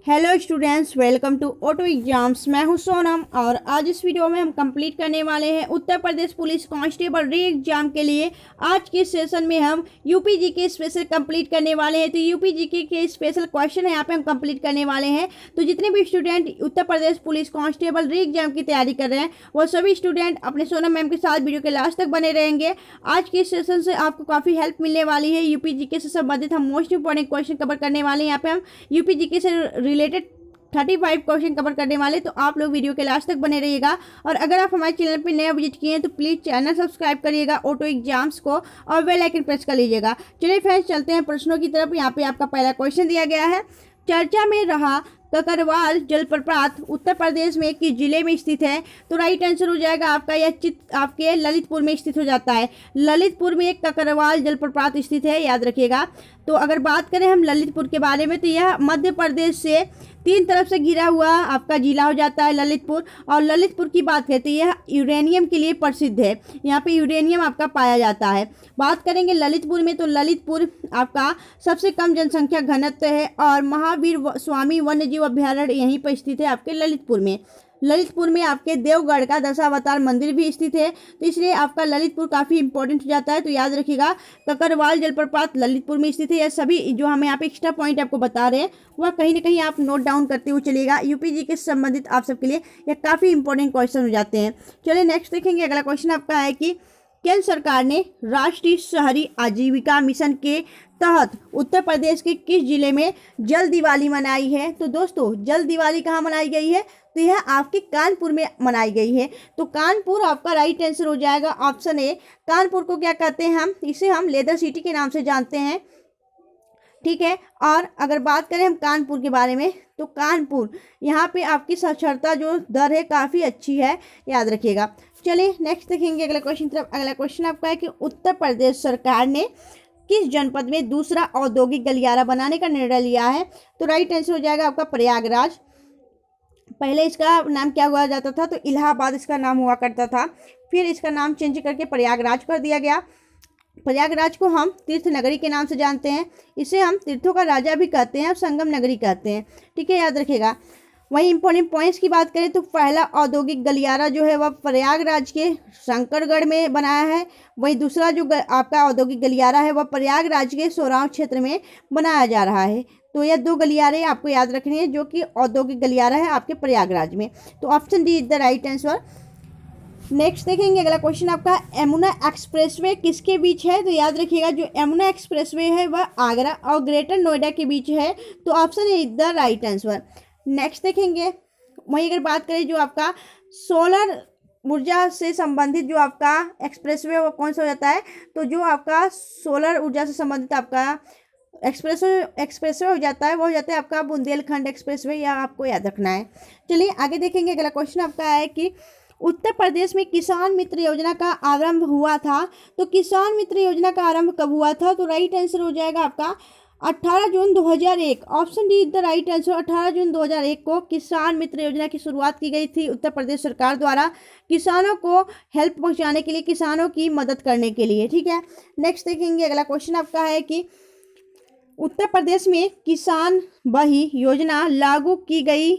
Hello students, welcome to auto exams. मैं हूं सोनम और आज इस वीडियो में हम कंप्लीट करने वाले हैं उत्तर प्रदेश पुलिस कांस्टेबल री एग्जाम के लिए। आज के सेशन में हम यूपी जीके स्पेशल कंप्लीट करने वाले हैं। तो यूपी जीके के स्पेशल क्वेश्चन यहाँ पे हम कंप्लीट करने वाले हैं। तो जितने भी student Uttar Pradesh police constable री एग्जाम की तैयारी कर रहे हैं वो सभी स्टूडेंट अपने सोनम मैम के साथ वीडियो के लास्ट तक बने रहेंगे। आज के सेशन से आपको काफ़ी हेल्प मिलने वाली है। यूपी जीके से संबंधित हम मोस्ट इंपॉर्टेंट क्वेश्चन कवर करने वाले हैं। यहाँ पे हम यूपी जीके से रिलेटेड 35 क्वेश्चन कवर करने वाले, तो आप लोग वीडियो के लास्ट तक बने रहिएगा। और अगर आप हमारे चैनल पर नया विजिट किए हैं तो प्लीज़ चैनल सब्सक्राइब करिएगा ऑटो एग्जाम्स को और बेल आइकन प्रेस कर लीजिएगा। चलिए फ्रेंड्स, चलते हैं प्रश्नों की तरफ। यहाँ पे आपका पहला क्वेश्चन दिया गया है, चर्चा में रहा ककरवाल जलप्रपात उत्तर प्रदेश में किस जिले में स्थित है? तो राइट आंसर हो जाएगा आपका यह आपके ललितपुर में स्थित हो जाता है। ललितपुर में एक ककरवाल जलप्रपात स्थित है, याद रखिएगा। तो अगर बात करें हम ललितपुर के बारे में तो यह मध्य प्रदेश से 3 तरफ से घिरा हुआ आपका जिला हो जाता है ललितपुर। और ललितपुर की बात करें तो यह यूरेनियम के लिए प्रसिद्ध है। यहाँ पे यूरेनियम आपका पाया जाता है। बात करेंगे ललितपुर में तो ललितपुर आपका सबसे कम जनसंख्या घनत्व है और महावीर स्वामी वन्यजीव अभ्यारण्य यहीं पर स्थित है आपके ललितपुर में। ललितपुर में आपके देवगढ़ का दशावतार मंदिर भी स्थित है, तो इसलिए आपका ललितपुर काफ़ी इंपॉर्टेंट हो जाता है। तो याद रखिएगा ककरवाल जलप्रपात ललितपुर में स्थित है। यह सभी जो हम यहाँ पे एक्स्ट्रा पॉइंट आपको बता रहे हैं वह कहीं ना कहीं आप नोट डाउन करते हुए चलिएगा। यूपी जी के संबंधित आप सबके लिए यह काफ़ी इंपॉर्टेंट क्वेश्चन हो जाते हैं। चलिए नेक्स्ट देखेंगे। अगला क्वेश्चन आपका है कि केंद्र सरकार ने राष्ट्रीय शहरी आजीविका मिशन के तहत उत्तर प्रदेश के किस जिले में जल दिवाली मनाई है? तो दोस्तों, जल दिवाली कहाँ मनाई गई है? तो यह आपके कानपुर में मनाई गई है। तो कानपुर आपका राइट आंसर हो जाएगा ऑप्शन ए। कानपुर को क्या कहते हैं इसे हम लेदर सिटी के नाम से जानते हैं, ठीक है। और अगर बात करें हम कानपुर के बारे में तो कानपुर यहाँ पे आपकी साक्षरता जो दर है काफ़ी अच्छी है, याद रखिएगा। चलिए नेक्स्ट देखेंगे अगला क्वेश्चन तरफ। अगला क्वेश्चन आपका है कि उत्तर प्रदेश सरकार ने किस जनपद में दूसरा औद्योगिक गलियारा बनाने का निर्णय लिया है? तो राइट आंसर हो जाएगा आपका प्रयागराज। पहले इसका नाम क्या हुआ जाता था? तो इलाहाबाद इसका नाम हुआ करता था, फिर इसका नाम चेंज करके प्रयागराज कर दिया गया। प्रयागराज को हम तीर्थ नगरी के नाम से जानते हैं। इसे हम तीर्थों का राजा भी कहते हैं और संगम नगरी कहते हैं, ठीक है, याद रखिएगा। वहीं इंपॉर्टेंट पॉइंट्स की बात करें तो पहला औद्योगिक गलियारा जो है वह प्रयागराज के शंकरगढ़ में बनाया है। वहीं दूसरा जो आपका औद्योगिक गलियारा है वह प्रयागराज के सोराव क्षेत्र में बनाया जा रहा है। तो यह 2 गलियारे आपको याद रखने हैं जो कि औद्योगिक गलियारा है आपके प्रयागराज में। तो option D is the right answer. Next देखेंगे अगला क्वेश्चन आपका, यमुना एक्सप्रेसवे किसके बीच है? तो याद रखिएगा जो यमुना एक्सप्रेसवे है वह आगरा और ग्रेटर नोएडा के बीच है। तो option is the right answer. Next देखेंगे, वहीं अगर बात करें जो आपका सोलर ऊर्जा से संबंधित जो आपका एक्सप्रेसवे वो कौन सा हो जाता है? तो जो आपका सोलर ऊर्जा से संबंधित आपका एक्सप्रेसवे हो जाता है वो हो जाता है आपका बुंदेलखंड एक्सप्रेसवे, या आपको याद रखना है। चलिए आगे देखेंगे। अगला क्वेश्चन आपका है कि उत्तर प्रदेश में किसान मित्र योजना का आरंभ हुआ था। तो किसान मित्र योजना का आरंभ कब हुआ था? तो राइट आंसर हो जाएगा आपका 18 जून 2001। Option D is the right answer. 18 जून 2001 को किसान मित्र योजना की शुरुआत की गई थी उत्तर प्रदेश सरकार द्वारा, किसानों को हेल्प पहुंचाने के लिए, किसानों की मदद करने के लिए, ठीक है। नेक्स्ट देखेंगे। अगला क्वेश्चन आपका है कि उत्तर प्रदेश में किसान बही योजना लागू की गई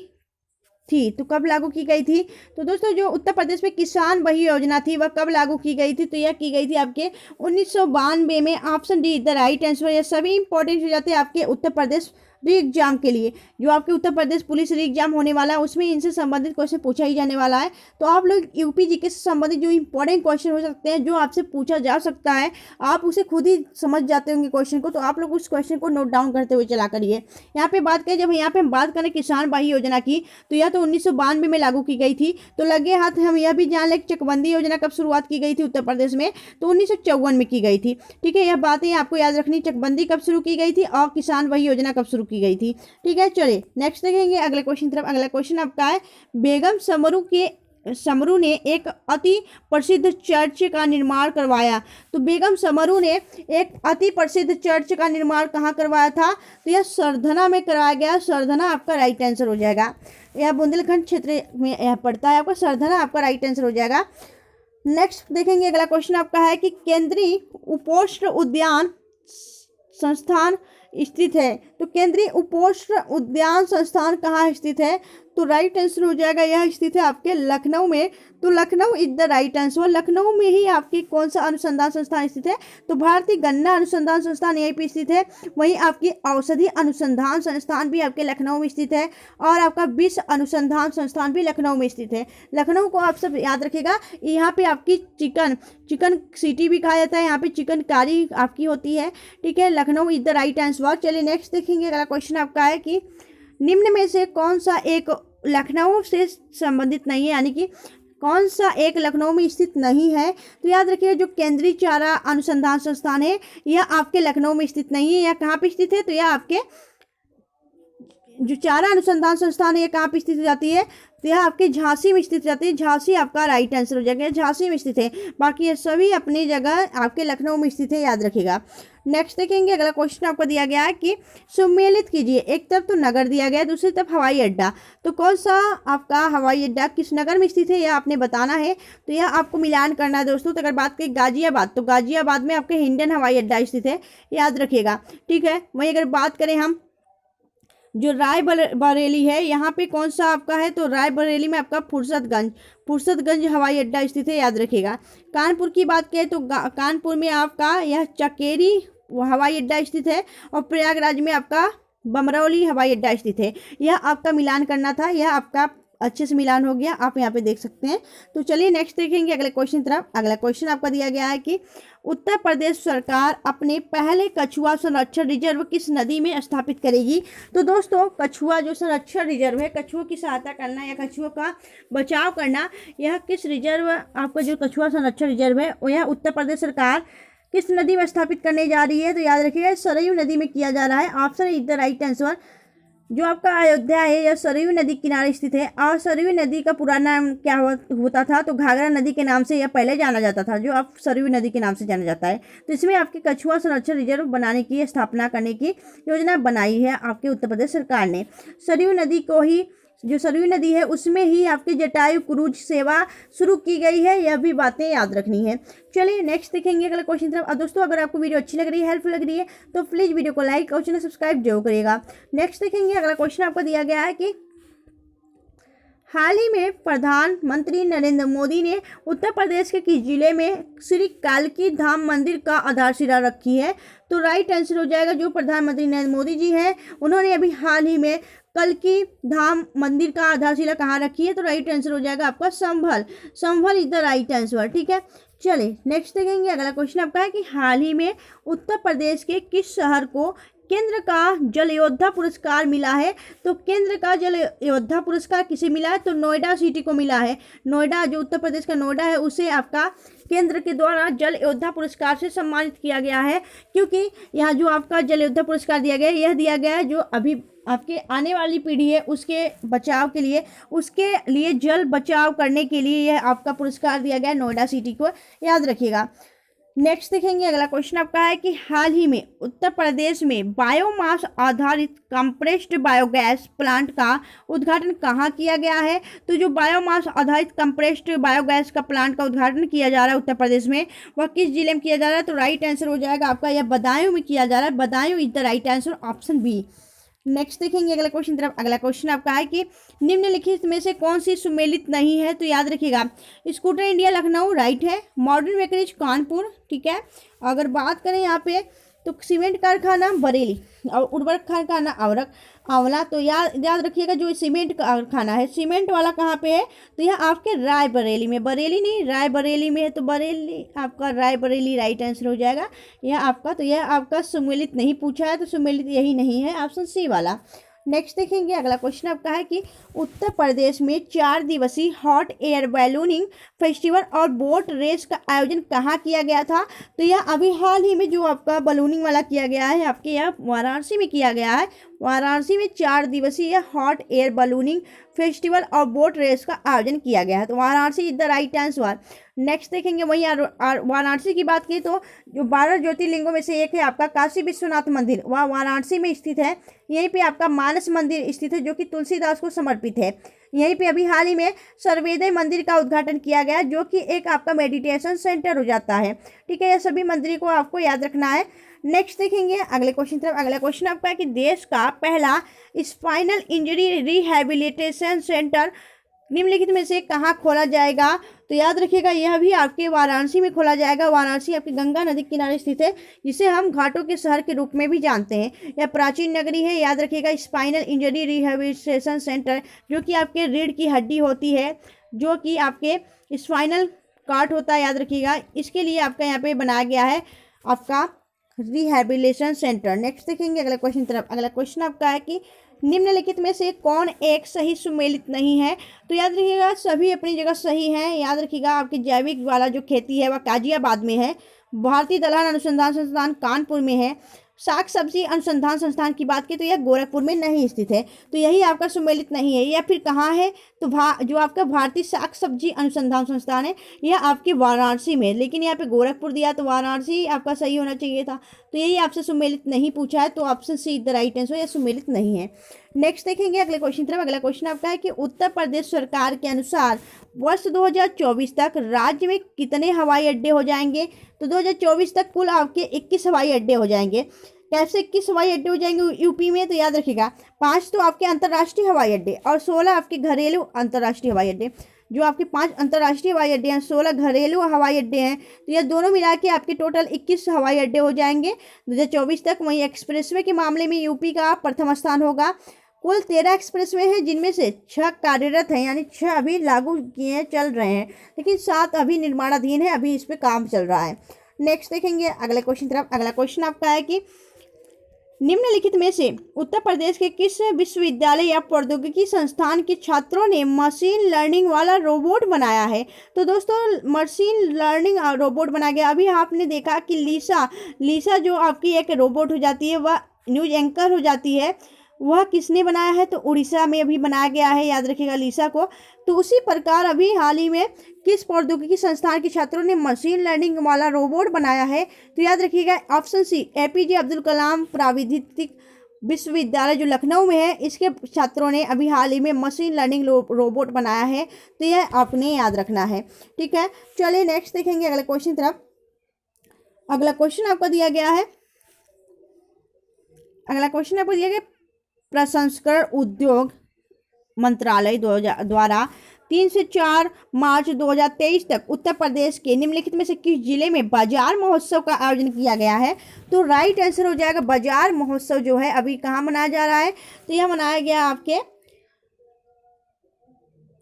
थी। तो कब लागू की गई थी? तो दोस्तों जो उत्तर प्रदेश में किसान बही योजना थी वह कब लागू की गई थी? तो यह की गई थी आपके 1992 में। Option D is the right answer. ये सभी इंपॉर्टेंट हो जाते हैं आपके उत्तर प्रदेश री एग्जाम के लिए। जो आपके उत्तर प्रदेश पुलिस री एग्जाम होने वाला है उसमें इनसे संबंधित क्वेश्चन पूछा ही जाने वाला है। तो आप लोग यूपी जीके से संबंधित जो इंपॉर्टेंट क्वेश्चन हो सकते हैं जो आपसे पूछा जा सकता है, आप उसे खुद ही समझ जाते होंगे क्वेश्चन को, तो आप लोग उस क्वेश्चन को नोट डाउन करते हुए चला करिए। यहाँ पे बात करें, जब यहाँ पे हम बात करें किसान बही योजना की तो यह तो 1992 में लागू की गई थी। तो लगे हाथ हम यह भी जान लें चकबंदी योजना कब शुरुआत की गई थी उत्तर प्रदेश में? तो 1954 में की गई थी, ठीक है। यह बातें आपको याद रखनी, चकबंदी कब शुरू की गई थी और किसान बही योजना कब शुरू की गई थी, ठीक है। चलिए नेक्स्ट देखेंगे अगले क्वेश्चन तरफ। अगला क्वेश्चन आपका है, बेगम समरू ने एक अति प्रसिद्ध चर्च का निर्माण करवाया। तो बेगम समरू ने एक अति प्रसिद्ध चर्च का निर्माण कहाँ करवाया था? तो यह सरधना में करवाया गया। सरधना आपका राइट आंसर हो जाएगा। यह बुंदेलखंड क्षेत्र में यह पड़ता है आपका, सरधना आपका राइट आंसर हो जाएगा। नेक्स्ट देखेंगे अगला क्वेश्चन आपका है कि केंद्रीय उपोष्ण उद्यान संस्थान स्थित है? तो केंद्रीय उपोष्ण उद्यान संस्थान कहाँ स्थित है? तो राइट आंसर हो जाएगा यह स्थित है आपके लखनऊ में। तो Lucknow is the right answer. Lucknow में ही आपकी कौन सा अनुसंधान संस्थान स्थित है? तो भारतीय गन्ना अनुसंधान संस्थान यहीं पे स्थित है। वहीं आपकी औषधि अनुसंधान संस्थान भी आपके लखनऊ में स्थित है और आपका विश्व अनुसंधान संस्थान भी लखनऊ में स्थित है। लखनऊ को आप सब याद रखिएगा। यहाँ पे आपकी चिकन सिटी भी कहा जाता है, यहाँ पे चिकनकारी आपकी होती है, ठीक है। Lucknow is the right answer. चलिए नेक्स्ट देखेंगे। अगला क्वेश्चन आपका है कि निम्न में से कौन सा एक लखनऊ से संबंधित नहीं है, यानी कि कौन सा एक लखनऊ में स्थित नहीं है? तो याद रखिए जो केंद्रीय चारा अनुसंधान संस्थान है यह आपके लखनऊ में स्थित नहीं है। यह कहाँ पे स्थित है? तो यह आपके जो चारा अनुसंधान संस्थान है यह कहाँ पे स्थित हो जाती है? तो यह आपके झांसी में स्थित जाती है। झांसी आपका राइट आंसर हो जाएगा, झांसी में स्थित है। बाकी ये सभी अपनी जगह आपके लखनऊ में स्थित है, याद रखिएगा। नेक्स्ट देखेंगे। अगला क्वेश्चन आपको दिया गया है कि सम्मिलित कीजिए। एक तरफ तो नगर दिया गया है, दूसरी तरफ हवाई अड्डा। तो कौन सा आपका हवाई अड्डा किस नगर में स्थित है यह आपने बताना है। तो यह आपको मिलान करना है दोस्तों। तो अगर बात करें गाजियाबाद, तो गाजियाबाद में आपके हिंडन हवाई अड्डा स्थित है, याद रखिएगा, ठीक है। वहीं अगर बात करें हम जो रायबरेली है यहाँ पे कौन सा आपका है? तो रायबरेली में आपका फुर्सतगंज हवाई अड्डा स्थित है, याद रखिएगा। कानपुर की बात करें तो कानपुर में आपका यह चकेरी हवाई अड्डा स्थित है और प्रयागराज में आपका बमरौली हवाई अड्डा स्थित है। यह आपका मिलान करना था, यह आपका अच्छे से मिलान हो गया, आप यहाँ पे देख सकते हैं। तो चलिए नेक्स्ट देखेंगे अगले क्वेश्चन तरफ। अगला क्वेश्चन आपका दिया गया है कि उत्तर प्रदेश सरकार अपने पहले कछुआ संरक्षण रिजर्व किस नदी में स्थापित करेगी? तो दोस्तों कछुआ जो संरक्षण रिजर्व है, कछुओं की सहायता करना या कछुओं का बचाव करना, यह किस रिजर्व आपका जो कछुआ संरक्षण रिजर्व है यह उत्तर प्रदेश सरकार किस नदी में स्थापित करने जा रही है? तो याद रखिएगा सरयू नदी में किया जा रहा है। Option is the right answer. जो आपका अयोध्या है यह सरयू नदी किनारे स्थित है और सरयू नदी का पूरा नाम क्या होता था? तो घाघरा नदी के नाम से यह पहले जाना जाता था, जो अब सरयू नदी के नाम से जाना जाता है। तो इसमें आपके कछुआ संरक्षण रिजर्व बनाने की स्थापना करने की योजना बनाई है आपके उत्तर प्रदेश सरकार ने। सरयू नदी को ही जो सरयू नदी है उसमें ही आपकी जटायु क्रूज सेवा शुरू की गई है, यह भी बातें याद रखनी है। चलिए नेक्स्ट देखेंगे अगला क्वेश्चन तरफ। दोस्तों अगर आपको वीडियो अच्छी लग रही है, हेल्पफुल लग रही है तो प्लीज़ वीडियो को लाइक और चैनल सब्सक्राइब जरूर करिएगा। नेक्स्ट देखेंगे अगला क्वेश्चन आपको दिया गया है कि हाल ही में प्रधानमंत्री नरेंद्र मोदी ने उत्तर प्रदेश के किस जिले में श्री कालकी धाम मंदिर का आधारशिला रखी है? तो राइट आंसर हो जाएगा जो प्रधानमंत्री नरेंद्र मोदी जी हैं उन्होंने अभी हाल ही में कल्की धाम मंदिर का आधारशिला कहाँ रखी है? तो राइट आंसर हो जाएगा आपका संभल इज द राइट आंसर, ठीक है। चलिए नेक्स्ट देखेंगे अगला क्वेश्चन आपका है कि हाल ही में उत्तर प्रदेश के किस शहर को केंद्र का जल योद्धा पुरस्कार मिला है? तो केंद्र का जल योद्धा पुरस्कार किसे मिला है? तो नोएडा सिटी को मिला है। नोएडा जो उत्तर प्रदेश का नोएडा है उसे आपका केंद्र के द्वारा जल योद्धा पुरस्कार से सम्मानित किया गया है, क्योंकि यहाँ जो आपका जल योद्धा पुरस्कार दिया गया है यह दिया गया है जो अभी आपके आने वाली पीढ़ी है उसके बचाव के लिए, उसके लिए जल बचाव करने के लिए यह आपका पुरस्कार दिया गया है नोएडा सिटी को, याद रखिएगा। नेक्स्ट देखेंगे अगला क्वेश्चन आपका है कि हाल ही में उत्तर प्रदेश में बायोमास आधारित कंप्रेस्ड बायोगैस प्लांट का उद्घाटन कहाँ किया गया है? तो जो बायोमास आधारित कंप्रेस्ड बायोगैस का प्लांट का उद्घाटन किया जा रहा है उत्तर प्रदेश में, वह किस जिले में किया जा रहा है? तो राइट आंसर हो जाएगा आपका यह बदायूं में किया जा रहा है। Badaun is the right answer, option B. Next देखेंगे अगला क्वेश्चन तरफ। अगला क्वेश्चन आपका है कि निम्नलिखित में से कौन सी सुमेलित नहीं है? तो याद रखिएगा स्कूटर इंडिया लखनऊ राइट है, मॉडर्न बेकरीज कानपुर, ठीक है। अगर बात करें यहाँ पे तो सीमेंट कारखाना बरेली और उर्वरक कारखाना आंवला। तो याद रखिएगा जो सीमेंट कारखाना है सीमेंट वाला कहाँ पे है? तो यह आपके रायबरेली में, बरेली नहीं रायबरेली में है। तो बरेली आपका रायबरेली राइट आंसर हो जाएगा यह आपका। तो यह आपका सुमेलित नहीं पूछा है, तो सुमेलित यही नहीं है, ऑप्शन सी वाला। नेक्स्ट देखेंगे अगला क्वेश्चन आपका है कि उत्तर प्रदेश में 4 दिवसीय हॉट एयर बैलूनिंग फेस्टिवल और बोट रेस का आयोजन कहाँ किया गया था? तो यह अभी हाल ही में जो आपका बलूनिंग वाला किया गया है आपके यहाँ वाराणसी में किया गया है। वाराणसी में 4 दिवसीय हॉट एयर बैलूनिंग फेस्टिवल और बोट रेस का आयोजन किया गया है। तो Varanasi is the right answer. Next देखेंगे वहीं वाराणसी की बात की तो जो 12 ज्योतिर्लिंगों में से एक है आपका काशी विश्वनाथ मंदिर, वह वाराणसी में स्थित है। यहीं पे आपका मानस मंदिर स्थित है जो कि तुलसीदास को समर्पित है। यहीं पे अभी हाल ही में सर्वोदय मंदिर का उद्घाटन किया गया, जो कि एक आपका मेडिटेशन सेंटर हो जाता है। ठीक है, ये सभी मंदिर को आपको याद रखना है। नेक्स्ट देखेंगे अगले क्वेश्चन तरफ। अगला क्वेश्चन आपका है कि देश का पहला स्पाइनल इंजरी रिहैबिलिटेशन सेंटर निम्नलिखित में से कहाँ खोला जाएगा? तो याद रखिएगा, यह भी आपके वाराणसी में खोला जाएगा। वाराणसी आपकी गंगा नदी के किनारे स्थित है, जिसे हम घाटों के शहर के रूप में भी जानते हैं। यह प्राचीन नगरी है। याद रखिएगा, स्पाइनल इंजरी रिहैबिलिटेशन सेंटर, जो कि आपके रीढ़ की हड्डी होती है, जो कि आपके स्पाइनल कार्ड होता है, याद रखिएगा, इसके लिए आपका यहाँ पे बनाया गया है आपका रिहैबिलिटेशन सेंटर। नेक्स्ट देखेंगे अगला क्वेश्चन तरफ। अगला क्वेश्चन आपका है कि निम्नलिखित में से कौन एक सही सुमेलित नहीं है? तो याद रखिएगा, सभी अपनी जगह सही हैं। याद रखिएगा, आपकी जैविक वाला जो खेती है वह गाजियाबाद में है। भारतीय दलहन अनुसंधान संस्थान कानपुर में है। शाक सब्जी अनुसंधान संस्थान की बात की तो यह गोरखपुर में नहीं स्थित है, तो यही आपका सुमेलित नहीं है। या फिर कहाँ है? तो जो आपका भारतीय शाक सब्जी अनुसंधान संस्थान है, यह आपकी वाराणसी में, लेकिन यहाँ पे गोरखपुर दिया, तो वाराणसी आपका सही होना चाहिए था। तो यही आपसे सुमेलित नहीं पूछा है, तो option see the right answer, यह सुमेलित नहीं है। नेक्स्ट देखेंगे अगले क्वेश्चन तरफ। अगला क्वेश्चन आपका है कि उत्तर प्रदेश सरकार के अनुसार वर्ष 2024 तक राज्य में कितने हवाई अड्डे हो जाएंगे? तो 2024 तक कुल आपके 21 हवाई अड्डे हो जाएंगे। कैसे 21 हवाई अड्डे हो जाएंगे यूपी में? तो याद रखिएगा, 5 तो आपके अंतर्राष्ट्रीय हवाई अड्डे और 16 आपके घरेलू अंतर्राष्ट्रीय हवाई अड्डे। जो आपके 5 अंतर्राष्ट्रीय हवाई अड्डे हैं, 16 घरेलू हवाई अड्डे हैं, तो यह दोनों मिला के आपके टोटल 21 हवाई अड्डे हो जाएंगे 2024 तक। वहीं एक्सप्रेसवे के मामले में यूपी का प्रथम स्थान होगा। कुल 13 एक्सप्रेसवे हैं, जिनमें से 6 कार्यरत हैं, यानी 6 अभी लागू किए चल रहे हैं, लेकिन 7 अभी निर्माणाधीन है, अभी इस पर काम चल रहा है। नेक्स्ट देखेंगे अगले क्वेश्चन तरफ। अगला क्वेश्चन आपका है कि निम्नलिखित में से उत्तर प्रदेश के किस विश्वविद्यालय या प्रौद्योगिकी संस्थान के छात्रों ने मशीन लर्निंग वाला रोबोट बनाया है? तो दोस्तों, मशीन लर्निंग रोबोट बनाया गया। अभी आपने देखा कि लीसा जो आपकी एक रोबोट हो जाती है, वह न्यूज एंकर हो जाती है, वह किसने बनाया है? तो उड़ीसा में अभी बनाया गया है, याद रखिएगा, लीसा को। तो उसी प्रकार अभी हाल ही में किस प्रौद्योगिकी संस्थान के छात्रों ने मशीन लर्निंग वाला रोबोट बनाया है? तो याद रखिएगा, option C APJ Abdul Kalam प्राविधिक विश्वविद्यालय जो लखनऊ में है, इसके छात्रों ने अभी हाल ही में मशीन लर्निंग रोबोट बनाया है। तो यह आपने याद रखना है। ठीक है, चलिए नेक्स्ट देखेंगे अगले क्वेश्चन तरफ। अगला क्वेश्चन आपको दिया गया है, अगला क्वेश्चन आपको दिया गया, प्रसंस्करण उद्योग मंत्रालय द्वारा 3 से 4 मार्च 2023 तक उत्तर प्रदेश के निम्नलिखित में से किस जिले में बाजार महोत्सव का आयोजन किया गया है? तो राइट आंसर हो जाएगा, बाजार महोत्सव जो है अभी कहाँ मनाया जा रहा है? तो यह मनाया गया आपके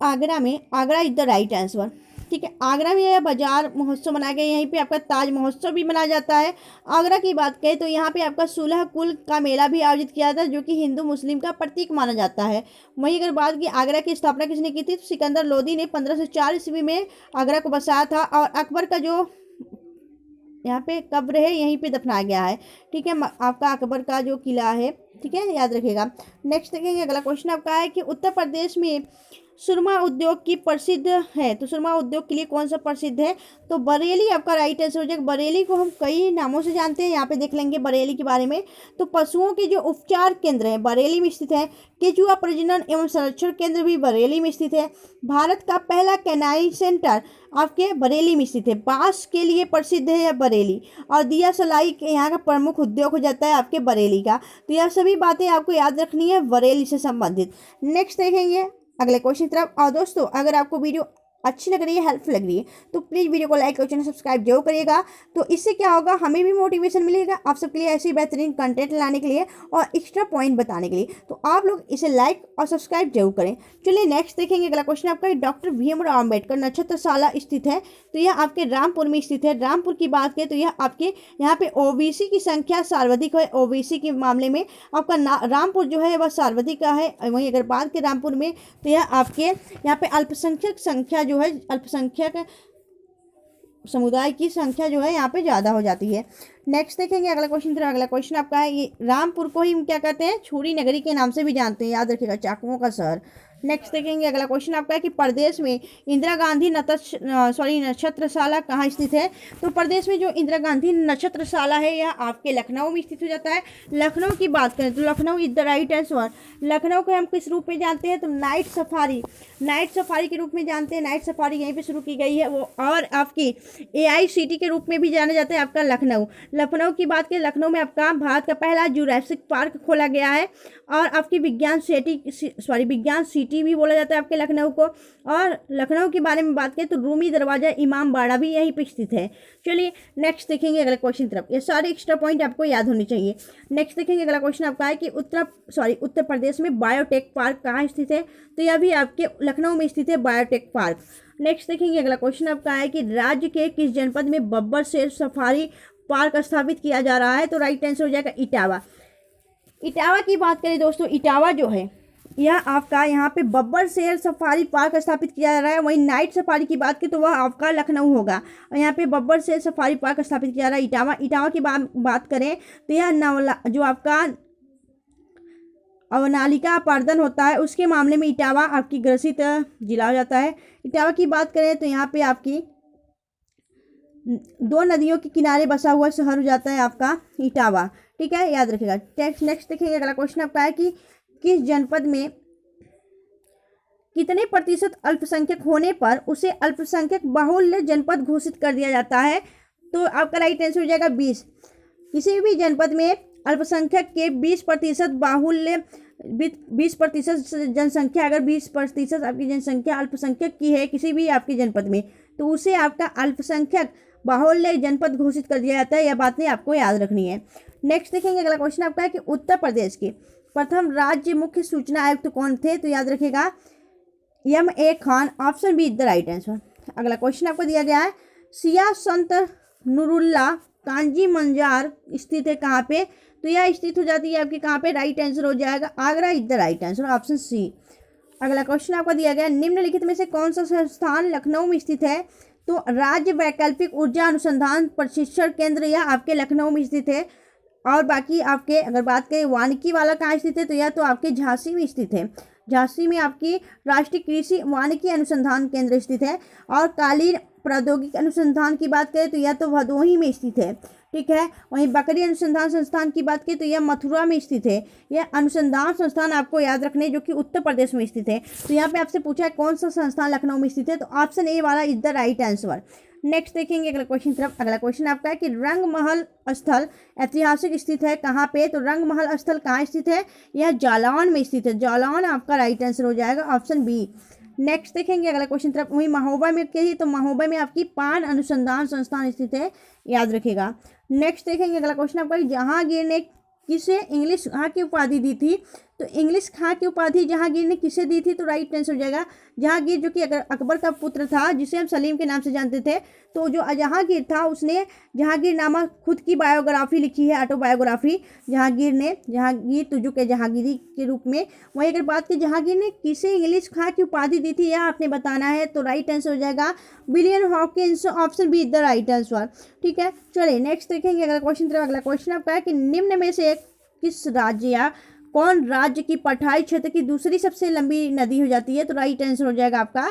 आगरा में। Agra is the right answer. ठीक है, आगरा में यह बाजार महोत्सव मनाया गया। यहीं पे आपका ताज महोत्सव भी मनाया जाता है। आगरा की बात करें तो यहाँ पे आपका 16 कुल का मेला भी आयोजित किया था, जो कि हिंदू मुस्लिम का प्रतीक माना जाता है। वहीं अगर बात की आगरा की स्थापना किसने की थी, तो सिकंदर लोदी ने 1504 ईस्वी में आगरा को बसाया था, और अकबर का जो यहाँ पे कब्र है यहीं पे दफनाया गया है। ठीक है, आपका अकबर का जो किला है, ठीक है, याद रखिएगा। नेक्स्ट देखेंगे अगला क्वेश्चन आपका है कि उत्तर प्रदेश में सुरमा उद्योग की प्रसिद्ध है। तो सुरमा उद्योग के लिए कौन सा प्रसिद्ध है? तो बरेली आपका राइट आंसर हो जाएगा। बरेली को हम कई नामों से जानते हैं, यहाँ पे देख लेंगे बरेली के बारे में। तो पशुओं के जो उपचार केंद्र है बरेली में स्थित है। केचुआ प्रजनन एवं संरक्षण केंद्र भी बरेली में स्थित है। भारत का पहला कैनाइन सेंटर आपके बरेली में स्थित है। बांस के लिए प्रसिद्ध है बरेली, और दिया सलाई के यहाँ का प्रमुख उद्योग हो जाता है आपके बरेली का। तो यह सभी बातें आपको याद रखनी है बरेली से संबंधित। नेक्स्ट देखेंगे अगले क्वेश्चन तरफ। और दोस्तों, अगर आपको वीडियो अच्छी लग रही है, हेल्पफुल लग रही है, तो प्लीज़ वीडियो को लाइक और चैनल सब्सक्राइब जरूर करिएगा। तो इससे क्या होगा, हमें भी मोटिवेशन मिलेगा आप सबके लिए ऐसी बेहतरीन कंटेंट लाने के लिए और एक्स्ट्रा पॉइंट बताने के लिए। तो आप लोग इसे लाइक और सब्सक्राइब जरूर करें। चलिए नेक्स्ट देखेंगे अगला क्वेश्चन आपका, डॉक्टर भीमराव अम्बेडकर नक्षत्रशाला स्थित है। तो यह आपके रामपुर में स्थित है। रामपुर की बात करें तो यह आपके यहाँ पे ओबीसी की संख्या सर्वाधिक है। ओबीसी के मामले में आपका रामपुर जो है वह सर्वाधिक का है। वहीं अगर बात करें रामपुर में, तो यह आपके यहाँ पे अल्पसंख्यक संख्या जो है, अल्पसंख्यक समुदाय की संख्या जो है यहाँ पे ज़्यादा हो जाती है। नेक्स्ट देखेंगे अगला क्वेश्चन। तो अगला क्वेश्चन आपका है, ये रामपुर को ही हम क्या कहते हैं, छुरी नगरी के नाम से भी जानते हैं, याद रखिएगा, चाकुओं का शहर। नेक्स्ट देखेंगे अगला क्वेश्चन आपका है कि प्रदेश में इंदिरा गांधी नक्षत्रशाला कहाँ स्थित है। तो प्रदेश में जो इंदिरा गांधी नक्षत्रशाला है यह आपके लखनऊ में स्थित हो जाता है। लखनऊ की बात करें तो Lucknow is the right answer. Lucknow को हम किस रूप में जानते हैं, तो नाइट सफारी के रूप में जानते हैं। नाइट सफारी यहीं पे शुरू की गई है वो, और आपकी AICT के रूप में भी जाना जाता है आपका लखनऊ की बात करें, लखनऊ में आपका भारत का पहला जुरासिक पार्क खोला गया है, और आपकी विज्ञान सिटी भी बोला जाता है आपके लखनऊ को। और लखनऊ के बारे में बात करें तो रूमी दरवाजा, इमाम बाड़ा भी यहीं पे स्थित है। चलिए नेक्स्ट देखेंगे अगले क्वेश्चन तरफ। ये सारे एक्स्ट्रा पॉइंट आपको याद होने चाहिए। नेक्स्ट देखेंगे अगला क्वेश्चन आपका है कि उत्तर प्रदेश में बायोटेक पार्क कहाँ स्थित है। तो यह भी आपके लखनऊ में स्थित है बायोटेक पार्क। नेक्स्ट देखेंगे अगला क्वेश्चन आपका है कि राज्य के किस जनपद में बब्बर शेर सफारी पार्क स्थापित किया जा रहा है। तो राइट आंसर हो जाएगा इटावा। इटावा की बात करें दोस्तों, इटावा जो है यह आपका यहाँ पे बब्बर शेर सफारी पार्क स्थापित किया जा रहा है। वहीं नाइट सफारी की बात करें तो वह आपका लखनऊ होगा, और यहाँ पे बब्बर शेर सफारी पार्क स्थापित किया जा रहा है इटावा की बात करें तो यह जो आपका अवनालिका अपर्दन होता है उसके मामले में इटावा आपकी ग्रसित जिला हो जाता है। इटावा की बात करें तो यहाँ पे आपकी 2 नदियों के किनारे बसा हुआ शहर हो जाता है आपका इटावा। ठीक है, याद रखिएगा। नेक्स्ट देखेंगे अगला क्वेश्चन आपका है कि किस जनपद में कितने प्रतिशत अल्पसंख्यक होने पर उसे अल्पसंख्यक बाहुल्य जनपद घोषित कर दिया जाता है। तो आपका राइट आंसर हो जाएगा 20। किसी भी जनपद में अल्पसंख्यक के 20% बाहुल्य 20% जनसंख्या, अगर 20% आपकी जनसंख्या अल्पसंख्यक की है किसी भी आपके जनपद में, तो उसे आपका अल्पसंख्यक बाहुल्य जनपद घोषित कर दिया जाता है। यह बातें आपको याद रखनी है। नेक्स्ट देखेंगे अगला क्वेश्चन आपका है कि उत्तर प्रदेश के प्रथम राज्य मुख्य सूचना आयुक्त कौन थे। तो याद रखिएगा M.A. Khan. Option B is the right answer. अगला क्वेश्चन आपको दिया गया है, सिया संत नूरुल्लाह कांजी मंजार स्थित है कहाँ पे। तो यह स्थित हो जाती है आपकी कहाँ पे, राइट आंसर हो जाएगा Agra is the right answer, option C. अगला क्वेश्चन आपको दिया गया, निम्नलिखित में से कौन सा संस्थान लखनऊ में स्थित है। तो राज्य वैकल्पिक ऊर्जा अनुसंधान प्रशिक्षण केंद्र यह आपके लखनऊ में स्थित है। और बाकी आपके अगर बात करें वानिकी वाला कहाँ स्थित है, तो यह तो आपके झांसी में स्थित है। झांसी में आपकी राष्ट्रीय कृषि वानिकी अनुसंधान केंद्र स्थित है। और कालीन प्रौद्योगिकी अनुसंधान की बात करें तो यह तो भदोही में स्थित है। ठीक है, वहीं बकरी अनुसंधान संस्थान की बात करें तो यह मथुरा में स्थित है। यह अनुसंधान संस्थान आपको याद रखने जो कि उत्तर प्रदेश में स्थित है। तो यहाँ पे आपसे पूछा है कौन सा संस्थान लखनऊ में स्थित है, तो ऑप्शन ए वाला is the right answer. Next देखेंगे अगला क्वेश्चन तरफ। अगला क्वेश्चन आपका है कि रंगमहल स्थल ऐतिहासिक स्थित है कहाँ पे। तो रंगमहल स्थल कहाँ स्थित है, यह जालौन में स्थित है। जालौन आपका राइट आंसर हो जाएगा, ऑप्शन बी। नेक्स्ट देखेंगे अगला क्वेश्चन तरफ। वहीं महोबा में कही तो महोबा में आपकी पान अनुसंधान संस्थान स्थित है, याद रखिएगा। नेक्स्ट देखेंगे अगला क्वेश्चन आपका, जहांगीर ने किसे इंग्लिश खां की उपाधि दी थी। तो इंग्लिश खां की उपाधि जहांगीर ने किसे दी थी, तो राइट आंसर हो जाएगा जहांगीर, जो कि अकबर का पुत्र था जिसे हम सलीम के नाम से जानते थे। तो जो जहांगीर था उसने जहांगीर नामक खुद की बायोग्राफी लिखी है, ऑटोबायोग्राफी जहांगीर ने, जहांगीर तुझो के जहांगीरी के रूप में। वहीं अगर बात की जहांगीर ने किसे इंग्लिश खां की उपाधि दी थी, यह आपने बताना है। तो राइट आंसर हो जाएगा William Hawkins, option B is the right answer. ठीक है, चलिए नेक्स्ट देखेंगे अगला क्वेश्चन। अगला क्वेश्चन आपका है कि निम्न में से किस राज्य या कौन राज्य की पठारी क्षेत्र की दूसरी सबसे लंबी नदी हो जाती है। तो राइट आंसर हो जाएगा आपका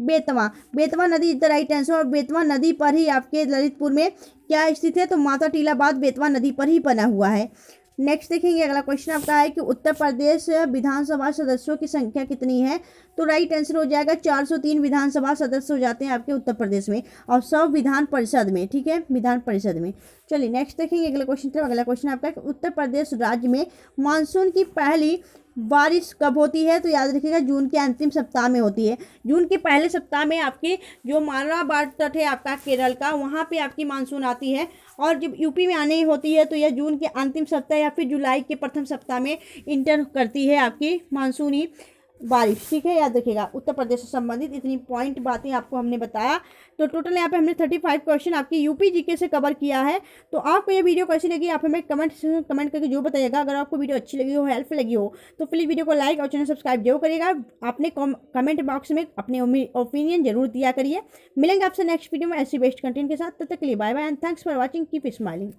बेतवा। बेतवा नदी इज द राइट आंसर। और बेतवा नदी पर ही आपके ललितपुर में क्या स्थित है, तो माता टीला बांध बेतवा नदी पर ही बना हुआ है। नेक्स्ट देखेंगे अगला क्वेश्चन आपका है कि उत्तर प्रदेश विधानसभा सदस्यों की संख्या कितनी है। तो राइट आंसर हो जाएगा 403 विधानसभा सदस्य हो जाते हैं आपके उत्तर प्रदेश में, और 100 विधान परिषद में। ठीक है, विधान परिषद में। चलिए नेक्स्ट देखेंगे अगला क्वेश्चन। अगला क्वेश्चन आपका है कि उत्तर प्रदेश राज्य में मानसून की पहली बारिश कब होती है। तो याद रखिएगा जून के अंतिम सप्ताह में होती है। जून के पहले सप्ताह में आपकी जो मालवा तट है आपका केरल का, वहाँ पे आपकी मानसून आती है। और जब यूपी में आने होती है तो यह जून के अंतिम सप्ताह या फिर जुलाई के प्रथम सप्ताह में इंटर करती है आपकी मानसूनी बारिश। ठीक है, याद रखिएगा। उत्तर प्रदेश से संबंधित इतनी पॉइंट बातें आपको हमने बताया। तो टोटल यहाँ पे हमने 35 क्वेश्चन आपकी यूपी जीके से कवर किया है। तो आपको ये वीडियो कैसी लगी आप हमें कमेंट करके जो बताइएगा। अगर आपको वीडियो अच्छी लगी हो, हेल्पफुल लगी हो, तो प्लीज़ वीडियो को लाइक और चैनल सब्सक्राइब जरूर करिएगा। आपने कमेंट बॉक्स में अपने ओपिनियन जरूर दिया करिए। मिलेंगे आपसे नेक्स्ट वीडियो में ऐसी बेस्ट कंटेंट के साथ। तब तक के लिए bye bye and thanks for watching, keep smiling.